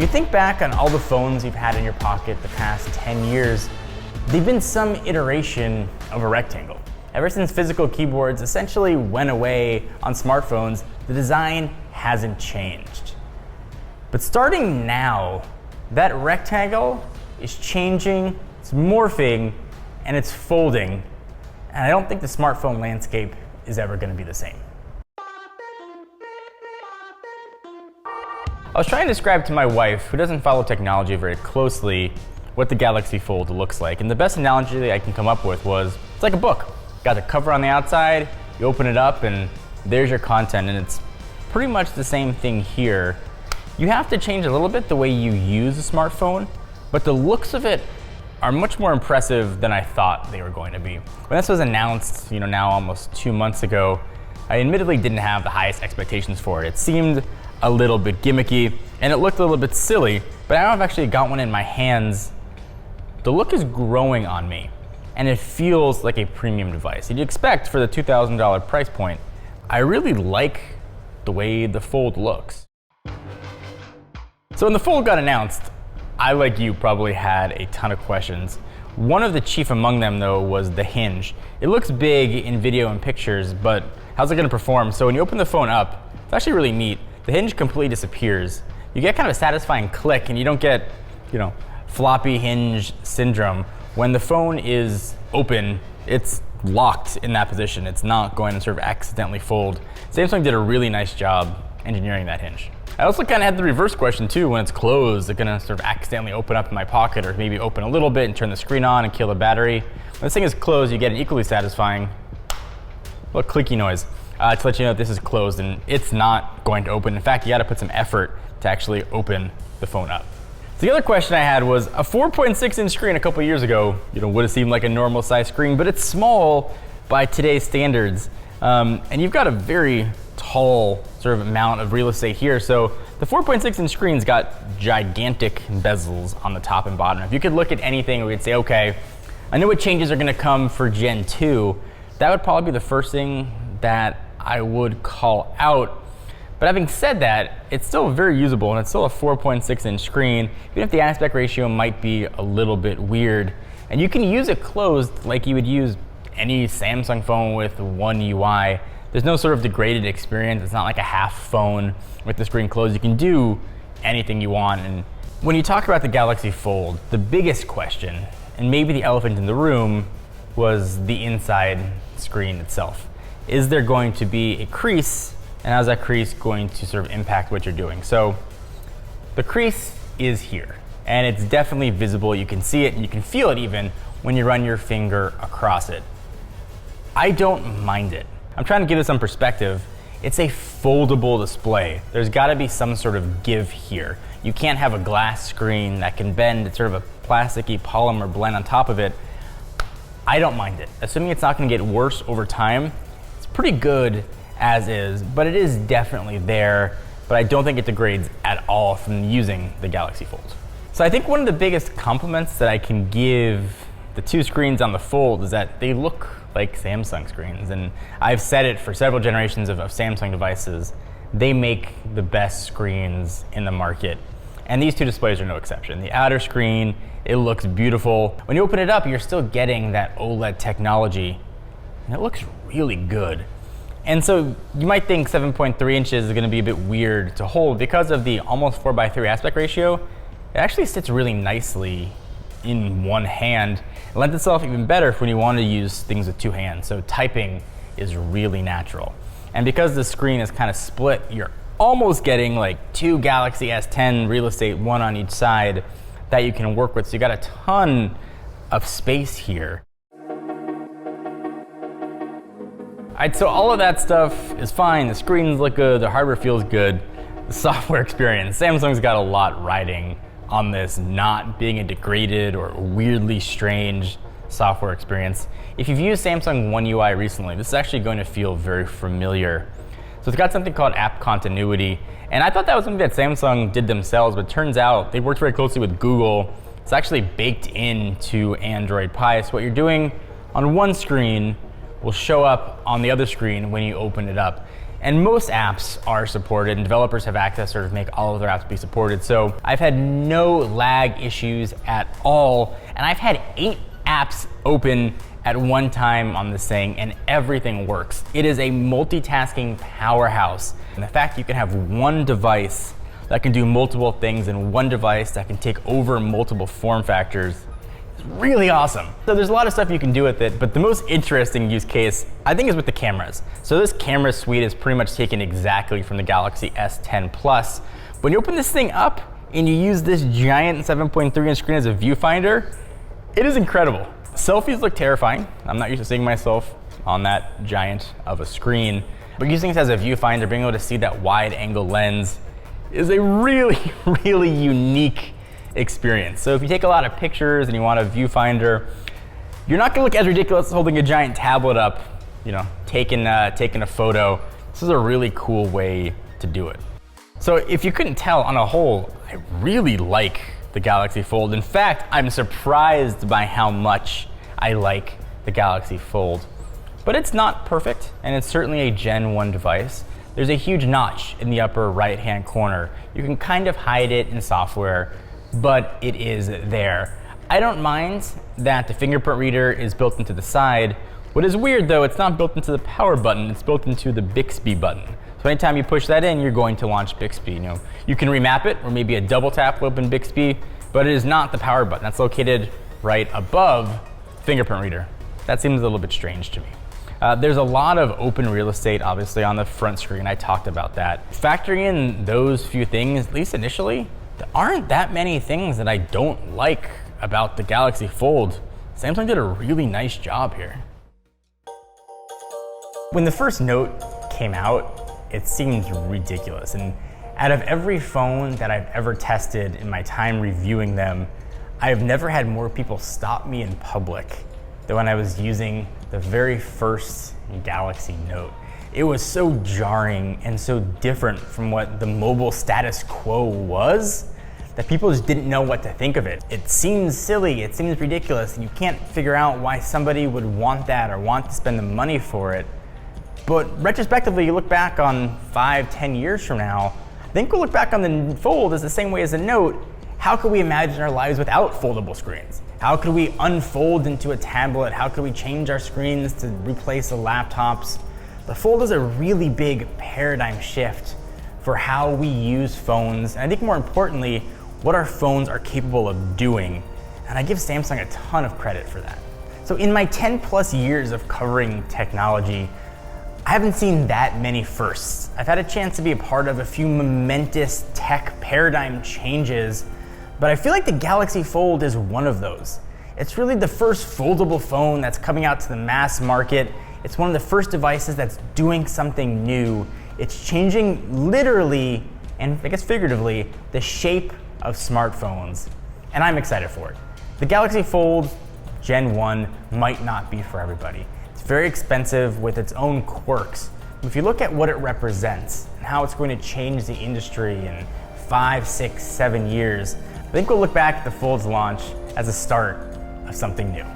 When you think back on all the phones you've had in your pocket the past 10 years, they've been some iteration of a rectangle. Ever since physical keyboards essentially went away on smartphones, the design hasn't changed. But starting now, that rectangle is changing, it's morphing, and it's folding. And I don't think the smartphone landscape is ever going to be the same. I was trying to describe to my wife, who doesn't follow technology very closely, what the Galaxy Fold looks like. And the best analogy I can come up with was, it's like a book. Got the cover on the outside, you open it up, and there's your content. And it's pretty much the same thing here. You have to change a little bit the way you use a smartphone, but the looks of it are much more impressive than I thought they were going to be. When this was announced, now almost 2 months ago, I admittedly didn't have the highest expectations for it. It seemed a little bit gimmicky, and it looked a little bit silly, but now I've actually got one in my hands. The look is growing on me, and it feels like a premium device. You'd expect for the $2,000 price point. I really like the way the Fold looks. So when the Fold got announced, I, like you, probably had a ton of questions. One of the chief among them, though, was the Hinge. It looks big in video and pictures, but how's it gonna perform? So when you open the phone up, it's actually really neat. The hinge completely disappears. You get kind of a satisfying click, and you don't get, floppy hinge syndrome. When the phone is open, it's locked in that position. It's not going to sort of accidentally fold. Samsung did a really nice job engineering that hinge. I also kind of had the reverse question too. When it's closed, it's gonna sort of accidentally open up in my pocket, or maybe open a little bit and turn the screen on and kill the battery. When this thing is closed, you get an equally satisfying little clicky noise. To let you know that this is closed and it's not going to open. In fact, you gotta put some effort to actually open the phone up. So the other question I had was, a 4.6-inch screen a couple years ago, would have seemed like a normal size screen, but it's small by today's standards. And you've got a very tall sort of amount of real estate here. So the 4.6-inch screen's got gigantic bezels on the top and bottom. If you could look at anything, we could say, okay, I know what changes are gonna come for Gen 2. That would probably be the first thing that I would call out. But having said that, it's still very usable, and it's still a 4.6-inch screen, even if the aspect ratio might be a little bit weird. And you can use it closed like you would use any Samsung phone with one UI. There's no sort of degraded experience. It's not like a half phone with the screen closed. You can do anything you want. And when you talk about the Galaxy Fold, the biggest question, and maybe the elephant in the room, was the inside screen itself. Is there going to be a crease, and how's that crease going to sort of impact what you're doing? So the crease is here, and it's definitely visible. You can see it, and you can feel it even when you run your finger across it. I don't mind it. I'm trying to give this some perspective. It's a foldable display. There's gotta be some sort of give here. You can't have a glass screen that can bend. It's sort of a plasticky polymer blend on top of it. I don't mind it. Assuming it's not gonna get worse over time, pretty good as is, but it is definitely there, but I don't think it degrades at all from using the Galaxy Fold. So I think one of the biggest compliments that I can give the two screens on the Fold is that they look like Samsung screens. And I've said it for several generations of Samsung devices. They make the best screens in the market. And these two displays are no exception. The outer screen, it looks beautiful. When you open it up, you're still getting that OLED technology, and it looks really good. And so you might think 7.3 inches is gonna be a bit weird to hold because of the almost 4:3 aspect ratio. It actually sits really nicely in one hand. It lends itself even better when you want to use things with two hands. So typing is really natural. And because the screen is kind of split, you're almost getting like two Galaxy S10 real estate, one on each side, that you can work with. So you got a ton of space here. So all of that stuff is fine. The screens look good, the hardware feels good. The software experience, Samsung's got a lot riding on this not being a degraded or weirdly strange software experience. If you've used Samsung One UI recently, this is actually going to feel very familiar. So it's got something called app continuity. And I thought that was something that Samsung did themselves, but it turns out they worked very closely with Google. It's actually baked into Android Pie. So what you're doing on one screen will show up on the other screen when you open it up. And most apps are supported, and developers have access to sort of make all of their apps be supported. So I've had no lag issues at all, and I've had 8 apps open at one time on this thing, and everything works. It is a multitasking powerhouse. And the fact you can have one device that can do multiple things and one device that can take over multiple form factors is really awesome. So there's a lot of stuff you can do with it, but the most interesting use case, I think, is with the cameras. So this camera suite is pretty much taken exactly from the Galaxy S10 Plus. When you open this thing up and you use this giant 7.3-inch screen as a viewfinder, it is incredible. Selfies look terrifying. I'm not used to seeing myself on that giant of a screen, but using this as a viewfinder, being able to see that wide angle lens is a really, really unique experience. So if you take a lot of pictures and you want a viewfinder, you're not gonna look as ridiculous as holding a giant tablet up, you know, taking a photo. This is a really cool way to do it. So if you couldn't tell, on a whole, I really like the Galaxy Fold. In fact, I'm surprised by how much I like the Galaxy Fold. But it's not perfect, and it's certainly a Gen 1 device. There's a huge notch in the upper right-hand corner. You can kind of hide it in software, but it is there. I don't mind that the fingerprint reader is built into the side. What is weird though, it's not built into the power button, it's built into the Bixby button. So anytime you push that in, you're going to launch Bixby. You know, you can remap it, or maybe a double tap will open Bixby, but it is not the power button. That's located right above fingerprint reader. That seems a little bit strange to me. There's a lot of open real estate, obviously, on the front screen. I talked about that. Factoring in those few things, at least initially, there aren't that many things that I don't like about the Galaxy Fold. Samsung did a really nice job here. When the first Note came out, it seemed ridiculous. And out of every phone that I've ever tested in my time reviewing them, I've never had more people stop me in public than when I was using the very first Galaxy Note. It was so jarring and so different from what the mobile status quo was that people just didn't know what to think of it. It seems silly, it seems ridiculous, and you can't figure out why somebody would want that or want to spend the money for it. But retrospectively, you look back on 5-10 years from now, I think we'll look back on the Fold as the same way as the Note. How could we imagine our lives without foldable screens? How could we unfold into a tablet? How could we change our screens to replace the laptops? The Fold is a really big paradigm shift for how we use phones, and I think more importantly, what our phones are capable of doing. And I give Samsung a ton of credit for that. So in my 10+ years of covering technology, I haven't seen that many firsts. I've had a chance to be a part of a few momentous tech paradigm changes, but I feel like the Galaxy Fold is one of those. It's really the first foldable phone that's coming out to the mass market. It's one of the first devices that's doing something new. It's changing literally, and I guess figuratively, the shape of smartphones, and I'm excited for it. The Galaxy Fold Gen 1 might not be for everybody. It's very expensive with its own quirks. If you look at what it represents and how it's going to change the industry in 5, 6, 7 years, I think we'll look back at the Fold's launch as a start of something new.